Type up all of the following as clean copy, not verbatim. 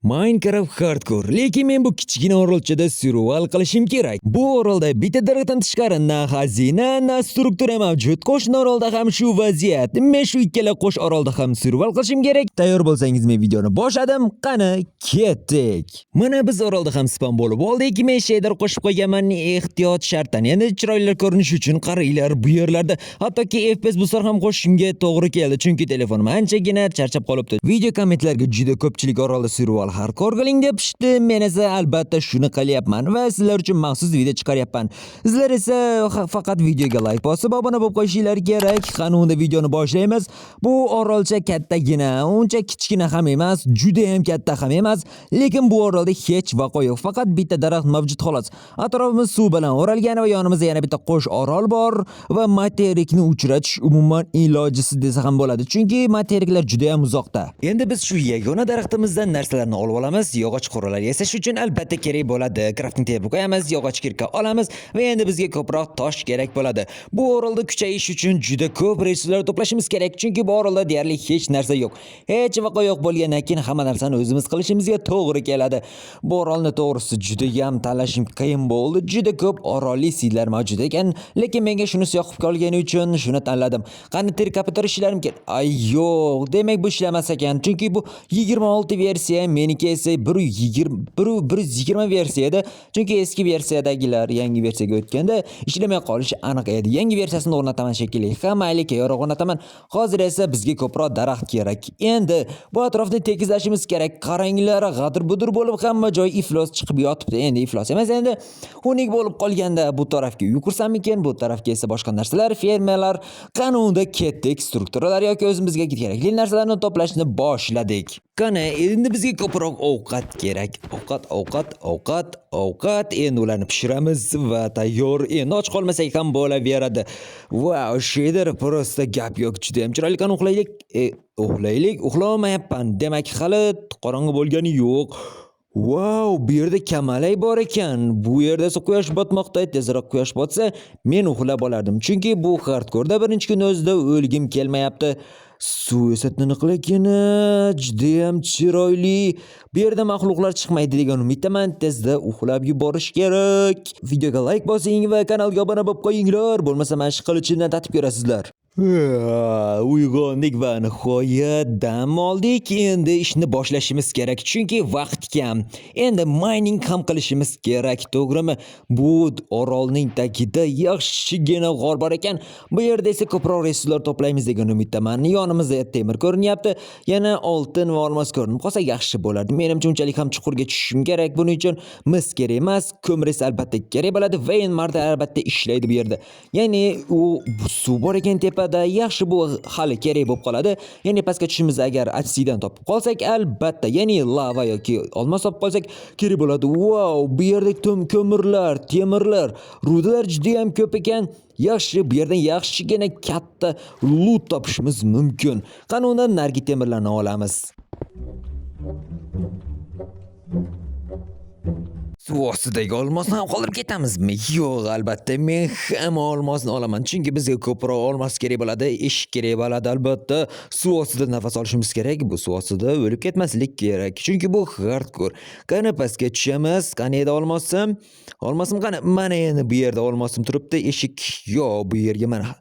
Minecraft Hardcore. Lekin men bu kichkina orolchada survival qilishim kerak. Bu orolda bitta daraxtdan tashqari na xazina, na struktura mavjud. Qo'shni orolda ham shu vaziyat. Men shu ikkala qo'sh orolda ham survival qilishim kerak. Tayyor bo'lsangiz men videoni boshladim. Qani, ketdik. Mana biz orolda ham spawn bo'lib oldik. Men shader qo'shib qo'yganman, ehtiyot shartdan. Endi chiroyli ko'rinish uchun qaranglar, bu yerlarda hattoki FPS buslar ham qo'shishimga to'g'ri keldi, chunki telefonim anchagina charchab qolibdi. Video kommentlarga juda ko'pchilik orolda survival hardcore qiling debishdi. Men esa albatta shuni qilyapman va sizlar uchun maxsus video chiqaryapman. Sizlar esa faqat videoga like bosib obuna bo'lib qo'yishinglar kerak. Qani unda videoni boshlaymiz. Bu orolcha kattagina, uncha kichkina ham emas, juda ham katta ham emas, lekin bu orolda hech vaqo yo'q. Faqat bitta daraxt mavjud xolos. Atrofimiz suv bilan o'ralgan va yonimizda yana bitta qo'sh orol bor va materikni uchratish umuman ilojisiz desa ham bo'ladi, chunki materiklar juda ham uzoqda. Endi biz shu yagona daraxtimizdan narsalarni olib olamiz. Yog'och qurollar yasash uchun albatta kerak bo'ladi. Crafting table qo'yamiz, yog'och kirka olamiz va endi bizga ko'proq tosh kerak bo'ladi. Bu orolda kuchayish uchun juda ko'p resurslar to'plashimiz kerak, chunki bu orolda deyarli hech narsa yo'q. Hech vaqo yo'q bo'lgandan keyin hamma narsani o'zimiz qilishimizga to'g'ri keladi. Bu orolni to'g'risi juda ham tanlashim qiyin bo'ldi. Juda ko'p orolli seedlar mavjud ekan, lekin menga shunisi yoqib qolgani uchun shuni tanladim. Qani terkapitor ishlarim kerak. Ay yo'q, demak bu ishlamas ekan, chunki bu 26 versiya, meniki esa 120 versiya edi. Chunki eski versiyadagilar yangi versiyaga o'tganda ishlamay qolishi aniq edi. Yangi versiyasini o'rnataman shekilli. Hammayli keyoq o'rnataman. Hozir esa bizga ko'proq daraxt kerak. Endi bu atrofni tekizlashimiz kerak. Qaranglar, g'adir-budur bo'lib hamma joy iflos chiqib yotibdi. Endi iflos emas, endi xunuk bo'lib qolganda bu tarafga yukursammikin, bu tarafga esa boshqa narsalar, fermerlar. Qani unda ketdik, strukturalar yoki o'zimizga kerakli narsalarni to'plashni boshladik. Qani, endi bizga ko'proq ovqat kerak. Ovqat. Endi ularni pishiramiz va tayyor. Endi och qolmasak ham bo'laveradi. Wow, shader prosta gap yo'q, juda ham chiroyli. Qani uxlaylik. Uxlamayapman. Demak, hali qorong'i bo'lgani yo'q. Wow, bu yerda kamalak bor ekan. Bu yerda esa quyosh botmoqda. Tezroq quyosh botsa, men uxlab olardim. Chunki bu hardcore'da birinchi kun o'zida o'lgim kelmayapti. Suv esa tiniqligina, juda ham chiroyli. Bu yerda maxluqlar chiqmaydi degan umiddaman. Tezda uxlab yuborish kerak. Videoga like bosing va kanalga obuna bo'lib qo'yinglar. Bo'lmasa mana shu qilichimdan tatib ko'rasizlar. Uyg'ondik va nihoyat dam oldik. Endi ishni boshlashimiz kerak, chunki vaqt kam. Endi mining ham qilishimiz kerak, to'g'rimi? Bu orolning tagida yaxshigina g'or bor ekan. Bu yerda esa ko'proq resurslar to'playmiz degan umiddaman. Yonimizda temir ko'rinyapti, yana oltin va olmos ko'rinib qolsa yaxshi bo'lardi. Menimcha unchalik ham chuqurga tushishim kerak. Buning uchun mis kerak emas, ko'mir esa albatta kerak bo'ladi va endi marta albatta ishlaydi bu yerda. Ya'ni u suv bor ekan tepada, yaxshi bu hali kerak bo'lib qoladi. Ya'ni pastga tushimiz agar obsidian topib qolsak, albatta, ya'ni lava yoki olmos topib qolsak kerak bo'ladi. Wow, bu yerda ko'mirlar, temirlar, rudalar juda ham ko'p ekan. Yaxshi, bu yerdan yaxshigina katta loot topishimiz mumkin. Qani undan nargi temirlarni olamiz. Suv ostidagi olmosni ham qoldirib ketamizmi? Yo'q, albatta men hamma olmosni olaman, chunki bizga ko'proq olmos kerak bo'ladi, eshik kerak bo'ladi. Albatta suv ostida nafas olishimiz kerak. Bu suv ostida o'lib ketmaslik kerak, chunki bu hardcore. Qani pastga tushamiz. Qani edi olmosim? Qani, mana endi bu yerda olmosim turibdi. Eshik yo'q, bu yerga mana.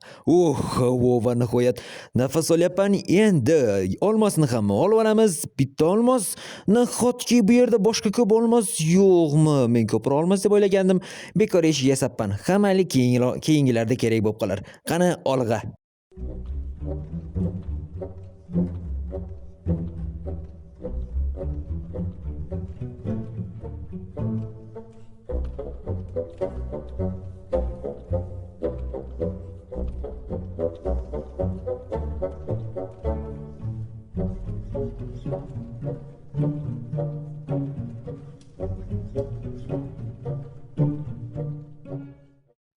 Va nihoyat nafas olyapman. Endi olmosni ham olib olamiz. Bitta olmos. Nahotki bu yerda boshqa ko'p olmos yo'qmi? Men ko'proq olmos deb o'ylagandim. Bekor eshik yasabman. Hammali keyingilarda kerak bo'lib qolar. Qani olg'a.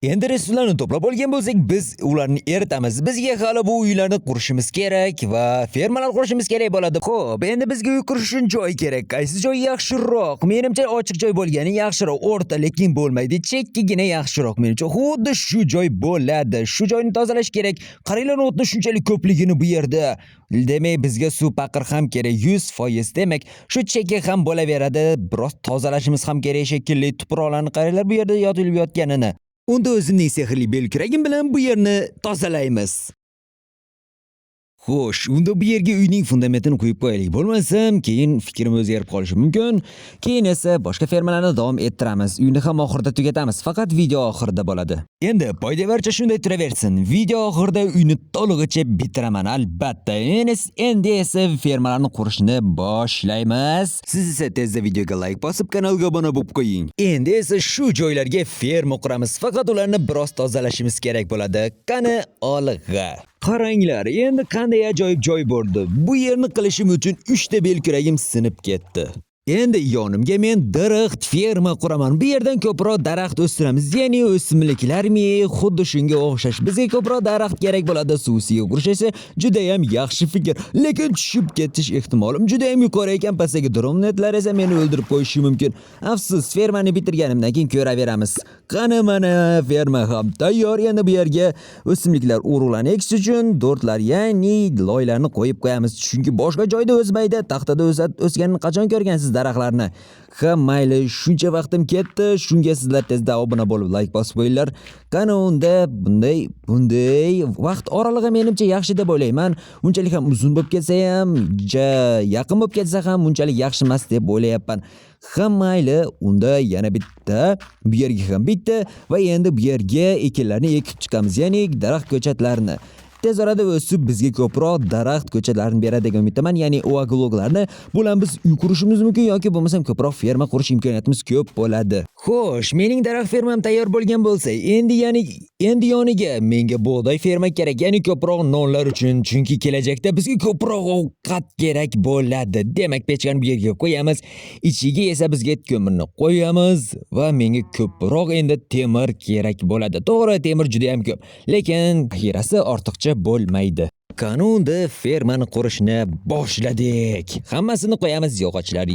Endi resurslarni to'plab olgan bo'lsak, biz ularni eritamiz. Bizga hali bu uylarni qurishimiz kerak va fermalar qurishimiz kerak bo'ladi. Xo'p, endi bizga uy qurish uchun joy kerak. Qaysi joy yaxshiroq? Menimcha ochiq joy bo'lgani yaxshiroq. O'rta lekin bo'lmaydi. Chekkagina yaxshiroq menimcha. Xuddi shu joy bo'ladi. Shu joyni tozalash kerak. Qaranglar, o'tni shunchalik ko'pligini bu yerda. Demak, bizga suv paqir ham kerak 100%. Demak, shu chekka ham bo'laveradi. Biroz tozalashimiz ham kerak shekilli. Tuproqlarni qaranglar, bu yerda yotilib yotganini. Unda o'zimning sehrli belkuragim bilan bu yerni tozalaymiz. Xo'sh, unda bu yerga uyning fundamentini qo'yib qo'yaylik. Bo'lmasam, keyin fikrim o'zgarib qolishi mumkin. Keyin esa boshqa fermalarni davom ettiramiz. Uyni ham oxirida tugatamiz. Faqat video oxirida bo'ladi. Endi poydevarcha shunday turaversin. Video oxirida uyni to'lig'icha bitiraman albatta. Endi esa fermalarni qurishni boshlaymiz. Siz esa tezda videoga like bosib, kanalga obuna bo'lib qo'ying. Endi esa shu joylarga ferma quramiz. Faqat ularni biroz tozalashimiz kerak bo'ladi. Qani olg'a. Qaranglar, endi qanday ajoyib joy bo'ldi. Bu yerni qilishim uchun 3 ta belkuragim sinib ketdi. Endi yonimga men daraxt ferma quraman. Bu yerdan ko'proq daraxt o'stiramiz. Ya'ni o'simliklarmi, xuddi shunga o'xshash. Bizga ko'proq daraxt kerak bo'ladi. Suvsiga qurish esa juda ham yaxshi fikr. Lekin tushib ketish ehtimolim juda ham yuqori ekan. Pastdagi dronetlar esa meni o'ldirib qo'yishi mumkin. Afsus, fermani bitirganimdan keyin ko'raveramiz. Qani mana ferma ham tayyor. Endi bu yerga o'simliklar urug'larni ekish uchun dortlar, ya'ni loylarni qo'yib qo'yamiz. Chunki boshqa joyda o'smaydi. Taxtada o'sganini qachon ko'rgansiz daraxtlarni? Ha, mayli, shuncha vaqtim ketdi. Shunga sizlar tezda obuna bo'lib, like bosib qo'yinglar. Qani unda bunday vaqt oralig'i menimcha yaxshi deb o'ylayman. Unchalik ham uzun bo'lib ketsa ham, yaqin bo'lib ketsa ham unchalik yaxshi emas deb o'ylayapman. Ha, mayli, unda yana bitta, bu yerga ham bitta va endi bu yerga ekinlarni ekib chiqamiz, ya'ni daraxt ko'chatlarini. Tez orada o'sib bizga ko'proq daraxt ko'chatlarini beradi degan umiddaman, ya'ni oagloglarni. Bular biz uy qurishimiz mumkin yoki bo'lmasam ko'proq ferma qurish imkoniyatimiz ko'p bo'ladi. Xo'sh, mening daraxt fermam tayyor bo'lgan bo'lsa, endi yoniga menga bug'doy ferma kerak, ya'ni ko'proq nonlar uchun, chunki kelajakda bizga ko'proq ovqat kerak bo'ladi. Demak, pechkani bu yerga qo'yamiz. Ichiga esa bizga ko'mirni qo'yamiz va menga ko'proq endi temir kerak bo'ladi. To'g'ri, temir juda ham ko'p, lekin xirasi ortiqcha bo'lmaydi. Qanunda fermani qurishni boshladik. Hammasini qo'yamiz. Yog'ochlar.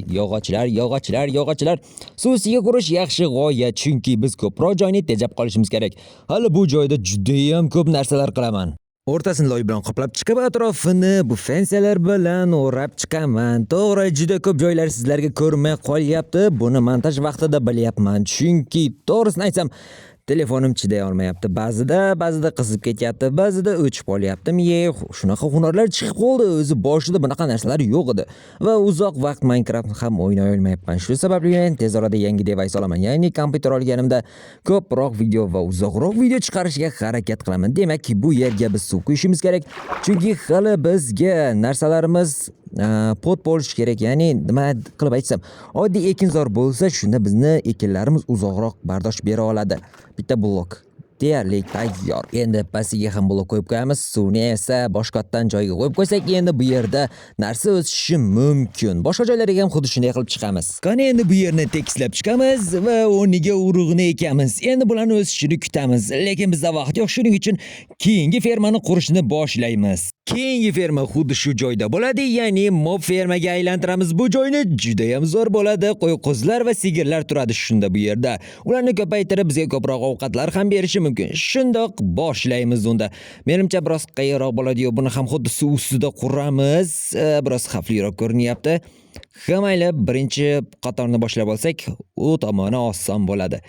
Suvsiga qurish yaxshi g'oya, chunki biz ko'proq joyni tejab qolishimiz kerak. Hali bu joyda juda ham ko'p narsalar qilaman. O'rtasini loy bilan qoplab chiqib, atrofini bu fansiyalar bilan o'rab chiqaman. To'g'ri, juda ko'p joylar sizlarga ko'rinmay qolyapti. Buni montaj vaqtida bilyapman, chunki to'g'risini aytsam, telefonim chiday olmayapti. Ba'zida qizib ketyapti, ba'zida o'chib qolyapti. Shunaqa hunarlar chiqib qoldi. O'zi boshida bunaqa narsalar yo'q edi va uzoq vaqt Minecraft ham o'ynay olmayapman. Shu sababli men tez orada yangi device olaman. Ya'ni kompyuter olganimda ko'proq video va uzoqroq video chiqarishga harakat qilaman. Demak, bu yerga biz suv quyishimiz kerak. Chunki hali bizga narsalarimiz pot bo'lishi kerak. Ya'ni nima qilib aytsam, oddiy ekinzor bo'lsa, shunda bizni ekinlarimiz uzoqroq bardosh bera oladi. Bitta blok deyarli tayyor. Endi pastiga ham blok qo'yib qo'yamiz. Suvni esa boshqatdan joyga qo'yib qo'ysak, endi bu yerda narsa o'sishi mumkin. Boshqa joylarga ham xuddi shunday qilib chiqamiz. Qani endi bu yerni tekislab chiqamiz va o'rniga urug'ni ekamiz. Endi bularni o'sishini kutamiz. Lekin bizda vaqt yo'q, shuning uchun keyingi fermani qurishni boshlaymiz. Keyingi ferma xuddi shu joyda bo'ladi, ya'ni mob fermaga aylantiramiz bu joyni. Juda ham zo'r bo'ladi. Qo'y-qo'zilar va sigirlar turadi shunda bu yerda. Ularni ko'paytirib bizga ko'proq ovqatlar ham berishi mumkin. Shundoq boshlaymiz unda. Menimcha biroz qayroq bo'ladi-yu, buni ham xuddi suv ustida quramiz. Biroz xavfliroq ko'rinyapti. Mayli, birinchi qatorni boshlab olsak, u tomoni oson bo'ladi.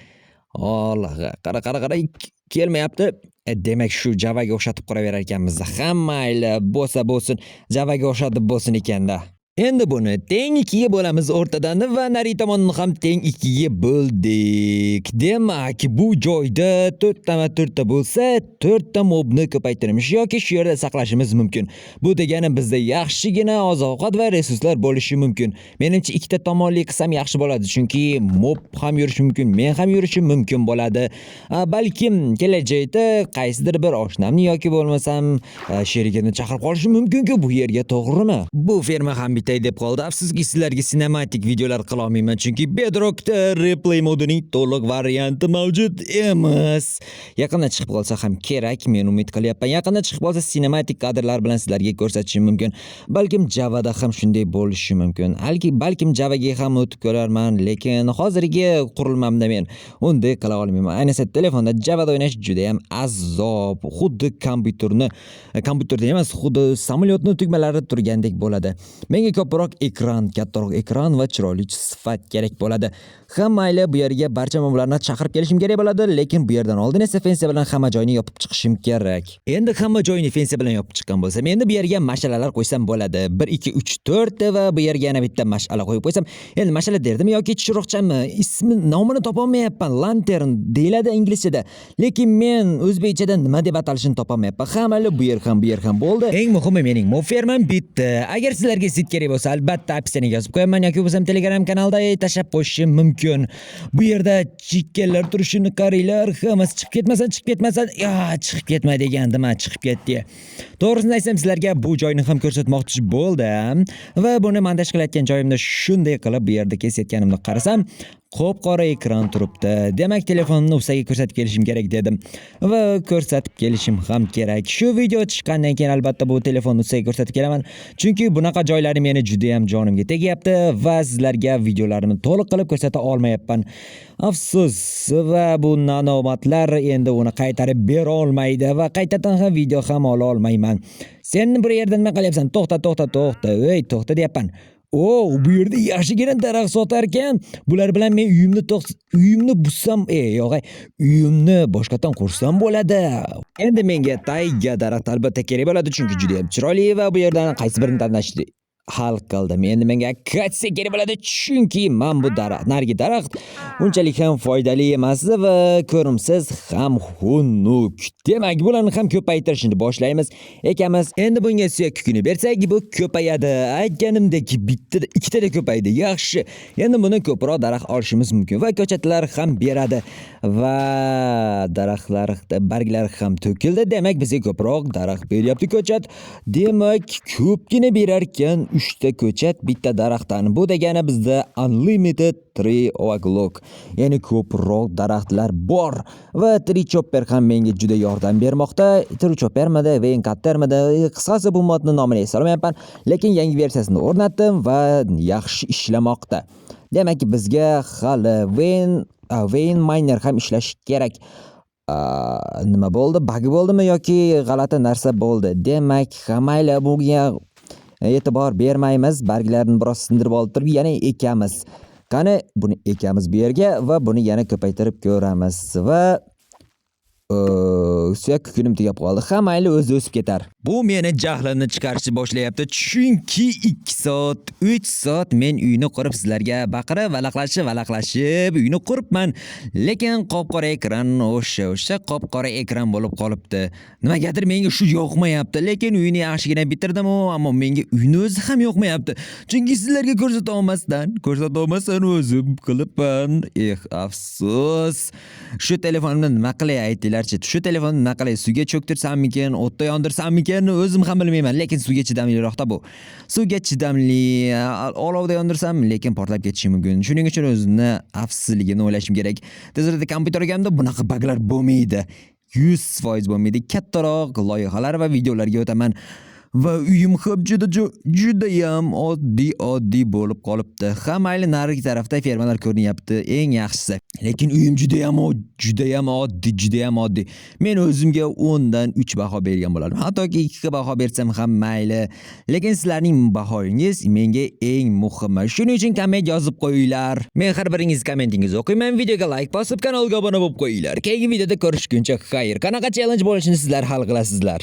Alloh, qara, kelmayapti. Demak, shu Javaga o'xshatib quraverar ekanmiz. Mayli, bo'lsin, Javaga o'xshatib bo'lsin ekanda. Endi buni teng 2 ga bo'lamiz o'rtadan va nari tomonini ham teng 2 ga bo'ldik. Demak, bu joyda 4 ta bo'lsa, 4 ta mobni ko'paytiramiz yoki shu yerda saqlashimiz mumkin. Bu degani bizda yaxshigina oziq-ovqat va resurslar bo'lishi mumkin. Menimcha 2 ta tomonli qilsam yaxshi bo'ladi, chunki mob ham yurishi mumkin, men ham yurishim mumkin bo'ladi. Balkim kelajakda qaysidir bir oshnamni yoki bo'lmasam sherigini chaqirib qolishim mumkin-ku bu yerga, to'g'rimi? Bu ferma ham aytay deb qoldi. Afsuski sizlarga sinematik videolar qila olmayman, chunki Bedrockda replay modining to'liq varianti mavjud emas. Yaqinda chiqib qolsa ham kerak, men umid qilyapman. Yaqinda chiqib qolsa sinematik kadrlar bilan sizlarga ko'rsatishim mumkin. Balkim Javada ham shunday bo'lishi mumkin. Balkim Javaga ham o'tib ko'rarman, lekin hozirgi qurilmamda men unday qila olmayman. Ayniqsa telefonda Javada o'ynash juda ham azob. Xuddi kompyuterda emas, xuddi samolyotning tugmalari turgandek bo'ladi. Menga ko'proq ekran, kattaroq ekran va chiroyli sifat kerak bo'ladi. Mayli, bu yerga barcha mablaghlarni chaqirib kelishim kerak bo'ladi, lekin bu yerdan oldin esa fensiya bilan hamma joyni yopib chiqishim kerak. Endi hamma joyni fensiya bilan yopib chiqqan bo'lsam, endi bu yerga mashalalar qo'ysam bo'ladi. 1 2 3 4 va bu yerga yana bitta mash'ala qo'yib qo'ysam, endi mash'ala derdimi yoki chiroqchami? Nomini topolmayapman. Lantern deyiladi inglizchada. Lekin men o'zbekchada nima deb atalishini topolmayapman. Mayli, bu yer ham bo'ldi. Eng muhimi mening mofermam bitta. Agar sizlarga sit kerak bo'lsa, albatta opsiyaga yozib qo'yaman yoki bo'lsam Telegram kanalda tashlab qo'yishim mumkin. Bu yerda chikkanlar turishini qaranglar. Hammasi chiqib ketmasa, chiqib ketma degandim, chiqib ketdi. To'g'risini aytsam, sizlarga bu joyni ham ko'rsatmoqchi bo'ldim va buni montaj qilayotgan joyimda shunday qilib bu yerda kesayotganimni qarasam, qop-qora ekran turibdi. Demak, telefonimni ustiga ko'rsatib kelishim kerak dedim va ko'rsatib kelishim ham kerak. Shu video chiqqandan keyin albatta bu telefonni ustiga ko'rsatib kelaman, chunki bunaqa joylari meni juda ham jonimga tegyapti va sizlarga videolarimni to'liq qilib ko'rsata olmayapman. Afsus, va bu nanomatlar endi uni qaytarib bera olmaydi va qaytadan ham video ham ola olmayman. Sen bir yerda nima qilyapsan? To'xta. Ey, to'xta deyapman. Bu yerda yaxshigina daraxt sotar ekan. Bular bilan men uyimni bussam, uyimni boshqatdan qursam bo'ladi. Endi menga tayga daraxt albatta kerak bo'ladi, chunki juda ham chiroyli va bu yerdan qaysi birini tanlashni hal qildim. Endi menga akatsiya kerak bo'ladi, chunki men bu nargi daraxt unchalik ham foydali emas va ko'rimsiz ham xunuk. Demak, bularni ham ko'paytirishni boshlaymiz. Ekamiz, endi bunga suyak kukuni bersak, bu ko'payadi. Aytganimdek, ikkitada ko'paydi. Yaxshi. Endi buni ko'proq daraxt olishimiz mumkin va ko'chatlar ham beradi va daraxtlar barglari ham to'kildi. Demak, bizga ko'proq daraxt beryapti ko'chat. Demak, ko'pgina berar ekan. 3 ta ko'chat, bitta daraxtdan. Bu degani bizda unlimited tree o'clock, ya'ni ko'proq daraxtlar bor va tree chopper ham menga juda yordam bermoqda. Tree choppermidi, vein cuttermidi, qisqasi bu modni nomini eslolmayapman, lekin yangi versiyasini o'rnatdim va yaxshi ishlamoqda. Demak, bizga hali vein miner ham ishlashi kerak. Nima bo'ldi? Bug bo'ldimi yoki g'alati narsa bo'ldi? Demak, mayli, bunga e'tibor bermaymiz. Barglarni biroz sindirib olib turib, yana ekamiz. Qani, buni ekamiz bu yerga va buni yana ko'paytirib ko'ramiz va suyak kukunim tugab qoldi. Mayli, o'zi o'sib ketar. Bu meni jahlimni chiqarishni boshlayapti, chunki 2 soat, 3 soat men uyni qurib sizlarga baqirib, valaqlashib uyni quribman. Lekin qop-qora ekran o'sha qop-qora ekran bo'lib qolibdi. Nimagadir menga shu yoqmayapti, lekin uyni yaxshigina bitirdim, ammo menga uyni o'zi ham yoqmayapti. Chunki sizlarga ko'rsata olmasdan o'zim qilibman. Afsus. Shu telefonimni nima qilay aytinglarchi? Shu telefonni nima qilay? Suvga cho'ktirsammikin, o'tda yondirsammikin, o'zim ham bilmayman, lekin suvga chidamliroqda bu. Suvga chidamli, olovda yondirsam, lekin portlab ketishi mumkin. Shuning uchun o'zimni xavfsizligini o'ylashim kerak. Tezroq kompyuter olganimda bunaqa buglar bo'lmaydi. 100% bo'lmaydi. Kattaroq loyihalar va videolarga o'taman. Va uyim ham juda ham oddiy bo'lib qolibdi. Mayli, narigi tarafda fermalar ko'rinyapti, eng yaxshisi. Lekin uyim juda ham oddiy. Men o'zimga 10 dan 3 baho bergan bo'lardim. Hattoki 2 baho bersam ham mayli. Lekin sizlarning bahoyingiz menga eng muhimi. Shuning uchun komment yozib qo'yinglar. Men har biringiz kommentingizni o'qiyman. Videoga like bosib, kanalga obuna bo'lib qo'yinglar. Keyingi videoda ko'rishguncha xayr. Qanaqa challenge bo'lishini sizlar hal qilasizlar.